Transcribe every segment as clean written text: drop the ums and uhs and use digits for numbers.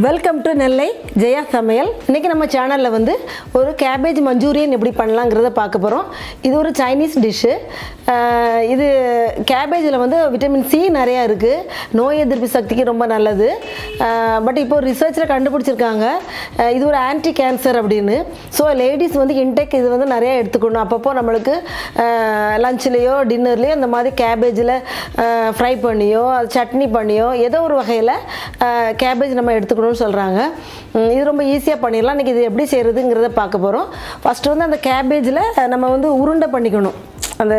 Welcome to நெல்லை ஜெயா சமையல். இன்றைக்கி நம்ம சேனலில் வந்து ஒரு கேபேஜ் மஞ்சூரியன் எப்படி பண்ணலாங்கிறத பார்க்க போகிறோம். இது ஒரு சைனீஸ் டிஷ்ஷு. இது கேபேஜில் வந்து விட்டமின் சி நிறையா இருக்குது, நோய் எதிர்ப்பு சக்திக்கு ரொம்ப நல்லது. பட் இப்போ ரிசர்ச்சில் கண்டுபிடிச்சிருக்காங்க இது ஒரு ஆன்டி கேன்சர் அப்படின்னு. ஸோ லேடிஸ் வந்து இன்டேக் இது வந்து நிறையா எடுத்துக்கணும். அப்பப்போ நம்மளுக்கு லஞ்ச்லேயோ டின்னர்லேயோ இந்த மாதிரி கேபேஜில் ஃப்ரை பண்ணியோ சட்னி பண்ணியோ ஏதோ ஒரு வகையில் கேபேஜ் நம்ம எடுத்துக்கணும்னு சொல்கிறாங்க. இது ரொம்ப ஈஸியாக பண்ணிடலாம். இன்றைக்கி இது எப்படி செய்கிறதுங்கிறத பார்க்க போகிறோம். ஃபஸ்ட்டு வந்து அந்த கேபேஜில் நம்ம வந்து உருண்டை பண்ணிக்கணும், அந்த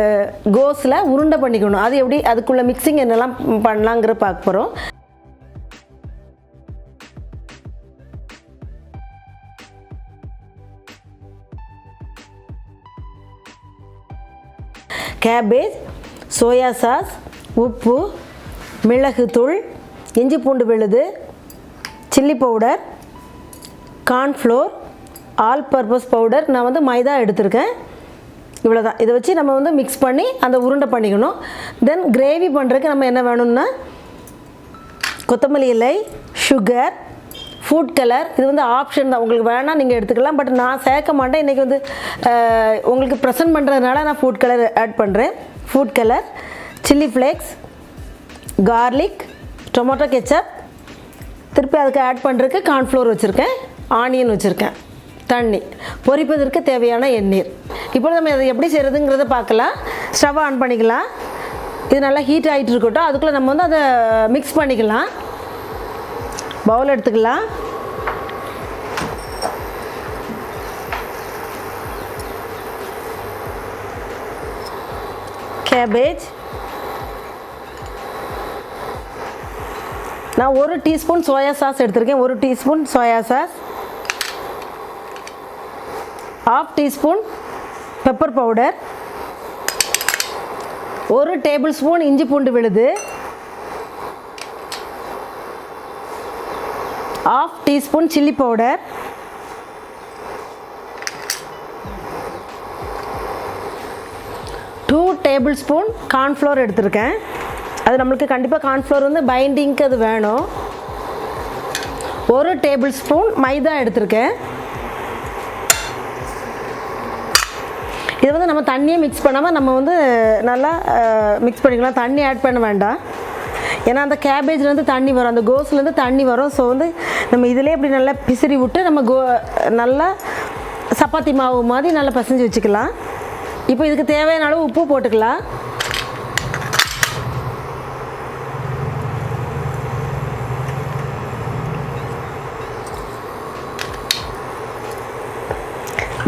கோஸில் உருண்டை பண்ணிக்கணும். அது எப்படி, அதுக்குள்ளே மிக்சிங் என்னெல்லாம் பண்ணலாங்கிற பார்க்க போகிறோம். கேபேஜ், சோயா சாஸ், உப்பு, மிளகுத்தூள், இஞ்சி பூண்டு விழுது, chilli powder, cornflour, all purpose powder. நான் வந்து மைதா எடுத்திருக்கேன். இவ்வளோ தான். இதை வச்சு நம்ம வந்து மிக்ஸ் பண்ணி அந்த உருண்டை பண்ணிக்கணும். தென் கிரேவி பண்ணுறதுக்கு நம்ம என்ன வேணும்னா கொத்தமல்லி இலை, சுகர், ஃபுட் கலர். இது வந்து ஆப்ஷன் தான், உங்களுக்கு வேணால் நீங்கள் எடுத்துக்கலாம். பட் நான் சேர்க்க மாட்டேன். இன்றைக்கி வந்து உங்களுக்கு ப்ரெசென்ட் பண்ணுறதுனால நான் ஃபுட் கலர் ஆட் பண்ணுறேன். Food colour, chilli flakes, garlic, tomato ketchup, திருப்பி அதுக்கு ஆட் பண்ணுறதுக்கு கார்ன்ஃப்ளோர் வச்சுருக்கேன், ஆனியன் வச்சுருக்கேன், தண்ணி, பொரிப்பதற்கு தேவையான எண்ணெய். இப்போ நம்ம அதை எப்படி செய்கிறதுங்கிறத பார்க்கலாம். ஸ்டவ் ஆன் பண்ணிக்கலாம். இது நல்லா ஹீட் ஆகிட்டு இருக்கட்டும். அதுக்குள்ளே நம்ம வந்து அதை மிக்ஸ் பண்ணிக்கலாம். பவுல் எடுத்துக்கலாம். கேபேஜ் நான் 1 டீஸ்பூன் சோயா சாஸ் எடுத்திருக்கேன். 1 teaspoon soya sauce, 1/2 teaspoon pepper powder, 1 table spoon இஞ்சி பூண்டு விழுது, 1/2 teaspoon chilli powder, 2 table spoon cornflour எடுத்திருக்கேன். அது நம்மளுக்கு கண்டிப்பாக கார்ன்ஃப்ளோர் வந்து பைண்டிங்க்கு அது வேணும். 1 டேபிள் ஸ்பூன் மைதா எடுத்திருக்கேன். இது வந்து நம்ம தண்ணியை மிக்ஸ் பண்ணாமல் நம்ம வந்து நல்லா மிக்ஸ் பண்ணிக்கலாம். தண்ணி ஆட் பண்ண வேண்டாம். ஏன்னா அந்த கேபேஜ்லேருந்து தண்ணி வரும், அந்த கோஸ்லேருந்து தண்ணி வரும். ஸோ வந்து நம்ம இதிலே இப்படி நல்லா பிசிறி விட்டு நம்ம நல்லா சப்பாத்தி மாவு மாதிரி நல்லா பசைஞ்சு வச்சுக்கலாம். இப்போ இதுக்கு தேவையான அளவு உப்பு போட்டுக்கலாம்.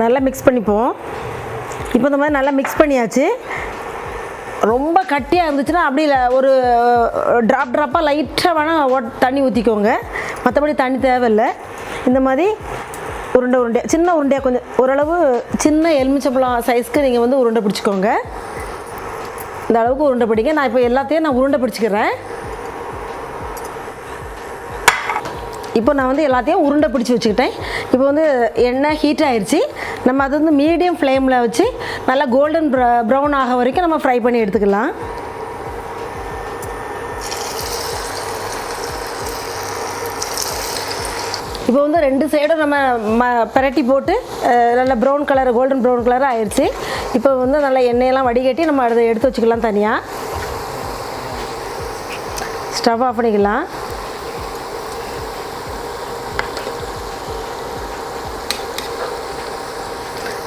நல்லா மிக்ஸ் பண்ணிப்போம். இப்போ இந்த மாதிரி நல்லா மிக்ஸ் பண்ணியாச்சு. ரொம்ப கட்டியாக இருந்துச்சுன்னா அப்படி இல்லை, ஒரு ட்ராப்பாக லைட்டாக வேணால் தண்ணி ஊற்றிக்கோங்க. மற்றபடி தண்ணி தேவையில்லை. இந்த மாதிரி உருண்டையாக, சின்ன உருண்டையாக, கொஞ்சம் ஓரளவு சின்ன எலுமிச்சம்பழம் சைஸ்க்கு நீங்கள் வந்து உருண்டை பிடிச்சிக்கோங்க. இந்த அளவுக்கு உருண்டை பிடிங்க. நான் இப்போ எல்லாத்தையும் நான் உருண்டை பிடிச்சிக்கிறேன். இப்போ நான் வந்து எல்லாத்தையும் உருண்டை பிடிச்சி வச்சுக்கிட்டேன். இப்போ வந்து எண்ணெய் ஹீட் ஆயிடுச்சு. நம்ம அது வந்து மீடியம் ஃப்ளேமில் வச்சு நல்லா கோல்டன் ப்ரௌன் ஆக வரைக்கும் நம்ம ஃப்ரை பண்ணி எடுத்துக்கலாம். இப்போ வந்து 2 சைடும் நம்ம பரட்டி போட்டு நல்லா brown colour, golden brown colour ஆயிடுச்சு. இப்போ வந்து நல்லா எண்ணெயெல்லாம் வடிகட்டி நம்ம அதை எடுத்து வச்சுக்கலாம் தனியாக. ஸ்டவ் ஆஃப் பண்ணிக்கலாம்.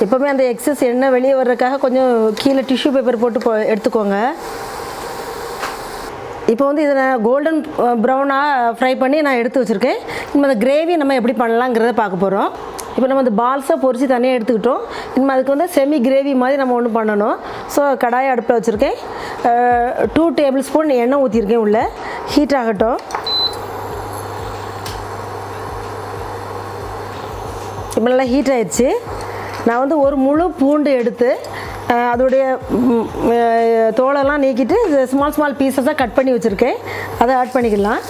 எப்போவுமே அந்த எக்ஸஸ் எண்ணெய் வெளியே வர்றதுக்காக கொஞ்சம் கீழே டிஷ்யூ பேப்பர் போட்டு எடுத்துக்கோங்க. இப்போ வந்து இதை நான் கோல்டன் ப்ரௌனாக ஃப்ரை பண்ணி நான் எடுத்து வச்சுருக்கேன். இனிமேல் அந்த கிரேவி நம்ம எப்படி பண்ணலாங்கிறத பார்க்க போகிறோம். இப்போ நம்ம அந்த பால்ஸை பொரித்து தனியாக எடுத்துக்கிட்டோம். இனிமேல் அதுக்கு வந்து செமி கிரேவி மாதிரி நம்ம ஒன்று பண்ணணும். ஸோ கடாயை அடுப்பில் வச்சுருக்கேன். 2 டேபிள் ஸ்பூன் எண்ணெய் ஊற்றிருக்கேன். உள்ளே ஹீட் ஆகட்டும். இப்போ நல்லா ஹீட் ஆயிடுச்சு. நான் வந்து ஒரு முழு பூண்டு எடுத்து அதோடைய தோலெல்லாம் நீக்கிட்டு ஸ்மால் பீசஸாக கட் பண்ணி வச்சுருக்கேன். அதை ஆட் பண்ணிக்கலாம்.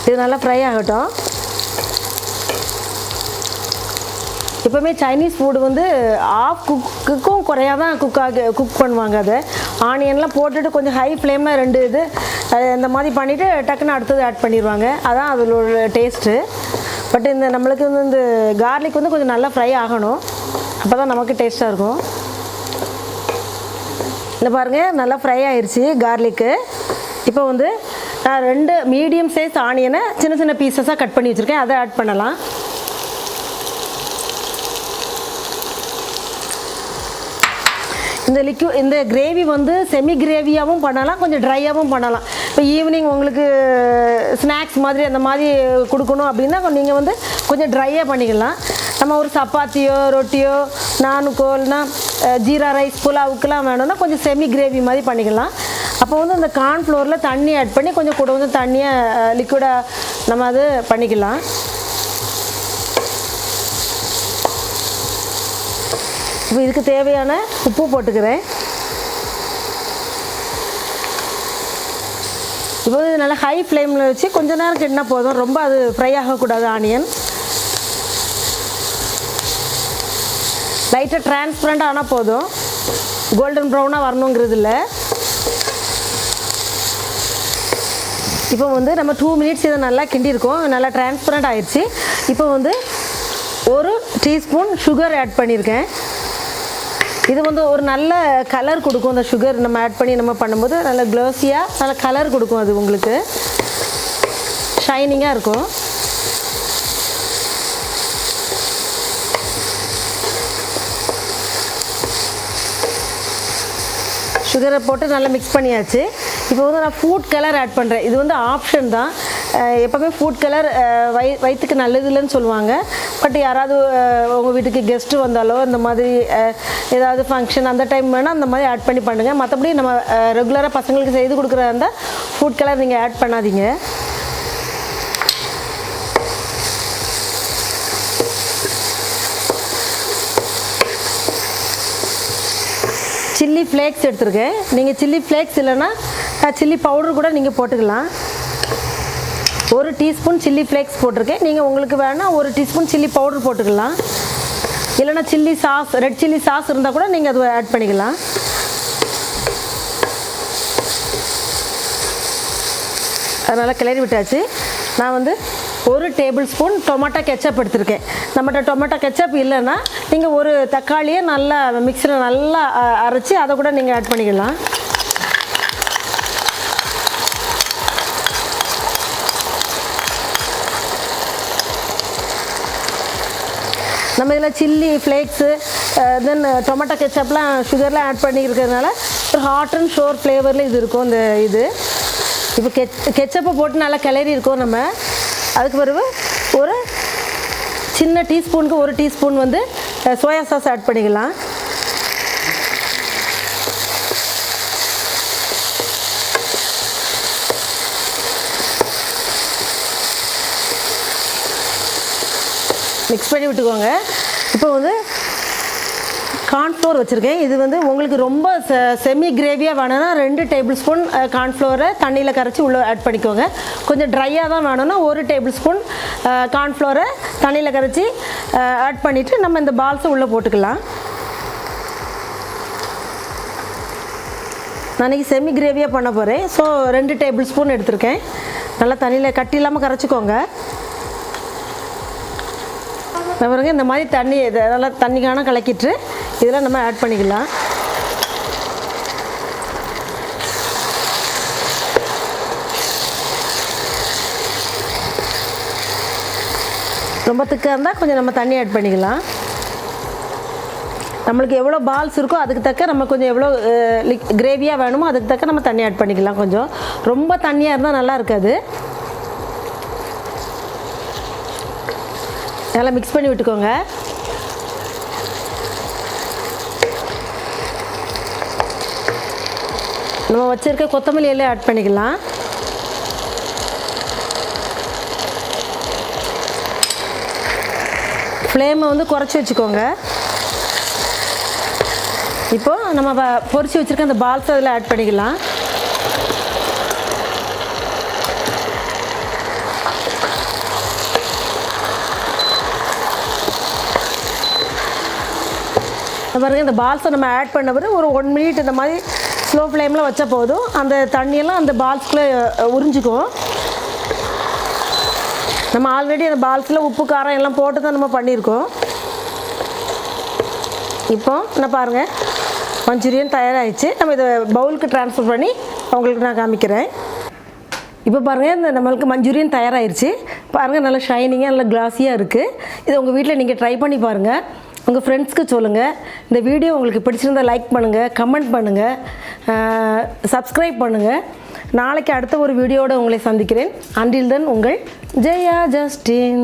இது நல்லா ஃப்ரை ஆகட்டும். எப்போவுமே சைனீஸ் ஃபுட் வந்து ஆஃப் குக்குக்கும் குறையாக தான் குக் பண்ணுவாங்க. அதை ஆனியன்லாம் போட்டுட்டு கொஞ்சம் ஹை ஃப்ளேமில் 2 இது இந்த மாதிரி பண்ணிவிட்டு டக்குன்னு அடுத்தது ஆட் பண்ணிடுவாங்க. அதான் அதோட டேஸ்ட்டு. பட் இந்த நம்மளுக்கு வந்து இந்த கார்லிக் வந்து கொஞ்சம் நல்லா ஃப்ரை ஆகணும், அப்போ தான் நமக்கு டேஸ்ட்டாக இருக்கும். இந்த பாருங்கள் நல்லா ஃப்ரை ஆயிடுச்சு கார்லிக்கு. இப்போ வந்து நான் 2 மீடியம் சைஸ் ஆனியனை சின்ன சின்ன பீசஸாக கட் பண்ணி வச்சுருக்கேன், அதை ஆட் பண்ணலாம். இந்த கிரேவி வந்து செமி கிரேவியாகவும் பண்ணலாம், கொஞ்சம் ட்ரையாகவும் பண்ணலாம். இப்போ ஈவினிங் உங்களுக்கு ஸ்நாக்ஸ் மாதிரி அந்த மாதிரி கொடுக்கணும் அப்படின்னா நீங்கள் வந்து கொஞ்சம் ட்ரையாக பண்ணிக்கலாம். நம்ம ஒரு சப்பாத்தியோ ரொட்டியோ நானுக்கோ இல்லைனா ஜீரா ரைஸ் புலாவுக்கெலாம் வேணும்னா கொஞ்சம் செமி கிரேவி மாதிரி பண்ணிக்கலாம். அப்போ வந்து அந்த கார்ன்ஃப்ளோரில் தண்ணி ஆட் பண்ணி கொஞ்சம் கூட வந்து தண்ணியை லிக்விடாக நம்ம அது பண்ணிக்கலாம். இப்போ இதுக்கு தேவையான உப்பு போட்டுக்கிறேன். இப்போ வந்து நல்லா ஹை ஃப்ளேமில் வச்சு கொஞ்ச நேரம் கிட்டினா போதும், ரொம்ப அது ஃப்ரை ஆகக்கூடாது. ஆனியன் லைட்டாக டிரான்ஸ்பரண்ட் ஆனால் போதும், கோல்டன் ப்ரௌனாக வரணுங்கிறது இல்லை. இப்போ வந்து நம்ம 2 மினிட்ஸ் இதை நல்லா கிண்டியிருக்கோம், நல்லா டிரான்ஸ்பரண்ட் ஆயிடுச்சு. இப்போ வந்து 1 டீஸ்பூன் சுகர் ஆட் பண்ணியிருக்கேன். இது வந்து ஒரு நல்ல கலர் கொடுக்கும். அந்த சுகர் நம்ம ஆட் பண்ணி நம்ம பண்ணும்போது நல்ல க்ளோஸியாக நல்ல கலர் கொடுக்கும், அது உங்களுக்கு ஷைனிங்காக இருக்கும். சுகரை போட்டு நல்லா மிக்ஸ் பண்ணியாச்சு. இப்போ வந்து நான் ஃபுட் கலர் ஆட் பண்ணுறேன். இது வந்து ஆப்ஷன் தான். எப்போவுமே ஃபுட் கலர் வயிற்றுக்கு நல்லது இல்லைன்னு சொல்லுவாங்க. பட் யாராவது உங்கள் வீட்டுக்கு கெஸ்ட்டு வந்தாலோ இந்த மாதிரி ஏதாவது ஃபங்க்ஷன் அந்த டைம் வேணால் அந்த மாதிரி ஆட் பண்ணி பண்ணுங்கள். மற்றபடி நம்ம ரெகுலராக பசங்களுக்கு செய்து கொடுக்குறதா இருந்தால் ஃபுட் கலர் நீங்கள் ஆட் பண்ணாதீங்க. சில்லி ஃப்ளேக்ஸ் எடுத்துருக்கேன். நீங்கள் சில்லி ஃப்ளேக்ஸ் இல்லைன்னா சில்லி பவுடர் கூட நீங்கள் போட்டுக்கலாம். 1 டீஸ்பூன் சில்லி ஃப்ளேக்ஸ் போட்டிருக்கேன். நீங்கள் உங்களுக்கு வேணால் 1 டீஸ்பூன் சில்லி பவுடர் போட்டுக்கலாம். இல்லைனா chilli sauce, red chilli sauce இருந்தால் கூட நீங்கள் அதை ஆட் பண்ணிக்கலாம். அதனால் கிளறி விட்டாச்சு. நான் வந்து 1 டேபிள் ஸ்பூன் டொமேட்டோ கெச்சப் எடுத்துருக்கேன். நம்மகிட்ட டொமேட்டோ கெச்சப் இல்லைன்னா நீங்கள் ஒரு தக்காளியை நல்லா மிக்ஸியில் நல்லா அரைச்சி அதை கூட நீங்கள் ஆட் பண்ணிக்கலாம். நம்ம இதில் சில்லி ஃப்ளேக்ஸு தென் டொமேட்டோ கெச்சப்லாம் சுகர்லாம் ஆட் பண்ணியிருக்கிறதுனால ஒரு ஹாட் அண்ட் ஷோர் ஃப்ளேவரில் இது இருக்கும். இந்த இது இப்போ கெச்சப்பை போட்டு நல்லா கிளறி இருக்கும். நம்ம அதுக்கு பிறகு ஒரு சின்ன டீஸ்பூனுக்கு 1 டீஸ்பூன் வந்து சோயா சாஸ் ஆட் பண்ணிக்கலாம். மிக்ஸ் பண்ணி விட்டுக்கோங்க. இப்போ வந்து கார்ன்ஃப்ளோர் வச்சுருக்கேன். இது வந்து உங்களுக்கு ரொம்ப செமி கிரேவியாக வேணும்னா 2 டேபிள் ஸ்பூன் கார்ன்ஃப்ளோரை தண்ணியில் கரைச்சி உள்ளே ஆட் பண்ணிக்கோங்க. கொஞ்சம் ட்ரையாக தான் வேணும்னா 1 டேபிள் ஸ்பூன் கார்ன்ஃப்ளோரை தண்ணியில் கரைச்சி ஆட் பண்ணிவிட்டு நம்ம இந்த பால்ஸை உள்ளே போட்டுக்கலாம். நான் இன்றைக்கி செமி கிரேவியாக பண்ண போகிறேன். ஸோ 2 டேபிள் ஸ்பூன் எடுத்திருக்கேன். நல்லா தண்ணியில் கட்டி இல்லாமல் கரைச்சிக்கோங்க. பாருங்க இந்த மாதிரி தண்ணி நல்லா தண்ணிக்கான கலக்கிட்டு இதெல்லாம் நம்ம ஆட் பண்ணிக்கலாம். ரொம்ப திக்காக இருந்தால் கொஞ்சம் நம்ம தண்ணி ஆட் பண்ணிக்கலாம். நம்மளுக்கு எவ்வளோ பால்ஸ் இருக்கோ அதுக்கு தக்க நம்ம கொஞ்சம் எவ்வளோ கிரேவியாக வேணுமோ அதுக்கு தக்க நம்ம தண்ணி ஆட் பண்ணிக்கலாம். கொஞ்சம் ரொம்ப தண்ணியாக இருந்தால் நல்லா இருக்காது. நல்லா மிக்ஸ் பண்ணி விட்டுக்கோங்க. நம்ம வச்சுருக்க கொத்தமல்லி எல்லாம் ஆட் பண்ணிக்கலாம். ஃப்ளேமை வந்து குறைச்சி வச்சுக்கோங்க. இப்போது நம்ம பொரிச்சு வச்சுருக்க அந்த பால்ஸ் அதில் ஆட் பண்ணிக்கலாம். பாருங்கள் இந்த பால்ஸை நம்ம ஆட் பண்ண பிறகு ஒரு 1 மினிட் இந்த மாதிரி ஸ்லோ ஃப்ளேமில் வச்சா போதும். அந்த தண்ணியெல்லாம் அந்த பால்ஸ்குள்ளே உறிஞ்சிக்கும். நம்ம ஆல்ரெடி அந்த பால்ஸில் உப்பு காரம் எல்லாம் போட்டு தான் நம்ம பண்ணியிருக்கோம். இப்போ நான் பாருங்கள் மஞ்சூரியன் தயாராகிடுச்சு. நம்ம இதை பவுலுக்கு ட்ரான்ஸ்ஃபர் பண்ணி உங்களுக்கு நான் காமிக்கிறேன். இப்போ பாருங்கள் இந்த நம்மளுக்கு மஞ்சூரியன் தயாராகிடுச்சு. பாருங்கள் நல்லா ஷைனிங்காக நல்லா கிளாஸியாக இருக்குது. இதை உங்கள் வீட்டில் நீங்கள் ட்ரை பண்ணி பாருங்கள். உங்கள் ஃப்ரெண்ட்ஸ்க்கு சொல்லுங்கள். இந்த வீடியோ உங்களுக்கு பிடிச்சிருந்தால் லைக் பண்ணுங்கள், கமெண்ட் பண்ணுங்கள், சப்ஸ்கிரைப் பண்ணுங்கள். நாளைக்கு அடுத்த ஒரு வீடியோவோடு உங்களை சந்திக்கிறேன். அன்டில் தென் உங்கள் ஜெயா ஜஸ்டின்.